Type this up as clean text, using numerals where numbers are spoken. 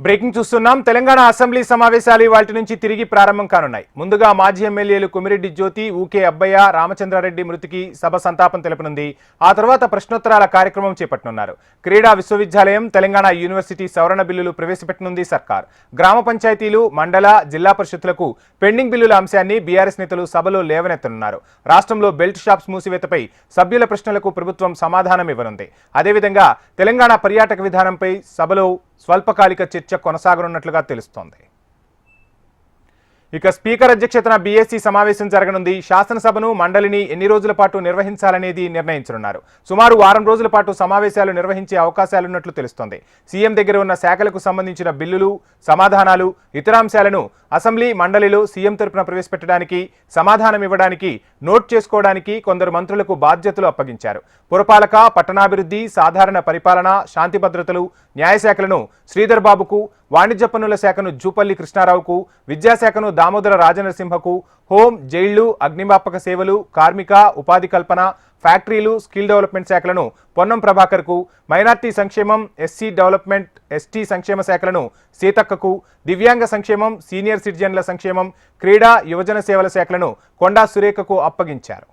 Breaking చూస్తున్నాం. Telangana assembly సమావేశాలు వాటి నుంచి తిరిగి ప్రారంభం కానున్నాయి. ముందుగా మాజీ ఎమ్మెల్యేలు కుమిరెడ్డి జ్యోతి, ఊకే అబ్బయ్య, రామచంద్రారెడ్డి మృతికి సభ సంతాపం తెలపనుంది. ఆ తర్వాత ప్రశ్నోత్తరాల కార్యక్రమం చేపట్టనున్నారు. క్రీడా విశ్వవిద్యాలయం, తెలంగాణ యూనివర్సిటీ సవరణ బిల్లులు ప్రవేశపెట్టనుంది సర్కార్. గ్రామ పంచాయతీలు, మండల, జిల్లా పరిషత్తులకు పెండింగ్ బిల్లుల అంశాన్ని బీఆర్ఎస్ నేతలు సభలో లేవనెత్తనున్నారు. రాష్ట్రంలో బెల్ట్ షాప్స్ మూసివేతపై సభ్యుల ప్రశ్నలకు ప్రభుత్వం సమాధానం ఇవ్వనుంది. అదేవిధంగా తెలంగాణ పర్యాటక విధానంపై సభలో స్వల్పకాలిక చర్చ కొనసాగనున్నట్లుగా తెలుస్తోంది. ఇక స్పీకర్ అధ్యక్షతన బీఎస్సీ సమావేశం జరగనుంది. శాసనసభను, మండలిని ఎన్ని రోజుల పాటు నిర్వహించాలనేది నిర్ణయించనున్నారు. సుమారు వారం రోజుల పాటు సమావేశాలు నిర్వహించే అవకాశాలున్నట్లు తెలుస్తోంది. సీఎం దగ్గర ఉన్న శాఖలకు సంబంధించిన బిల్లులు, సమాధానాలు, ఇతర అంశాలను అసెంబ్లీ, మండలిలో సీఎం తరపున ప్రవేశపెట్టడానికి, సమాధానం ఇవ్వడానికి, నోట్ చేసుకోవడానికి కొందరు మంత్రులకు బాధ్యతలు అప్పగించారు. పురపాలక, పట్టణాభివృద్ధి, సాధారణ పరిపాలన, శాంతి భద్రతలు, న్యాయశాఖలను శ్రీధర్ బాబుకు, వాణిజ్య పన్నుల శాఖను జూపల్లి కృష్ణారావుకు, విద్యాశాఖను దామోదర రాజనరసింహకు, హోం, జైళ్లు, అగ్నిమాపక సేవలు, కార్మిక, ఉపాధి కల్పన, ఫ్యాక్టరీలు, స్కిల్ డెవలప్మెంట్ శాఖలను పొన్నం ప్రభాకర్కు, మైనార్టీ సంక్షేమం, ఎస్సీ డెవలప్మెంట్, ఎస్టీ సంక్షేమ శాఖలను సీతక్కకు, దివ్యాంగ సంక్షేమం, సీనియర్ సిటిజన్ల సంక్షేమం, క్రీడా, యువజన సేవల శాఖలను కొండా సురేఖకు అప్పగించారు.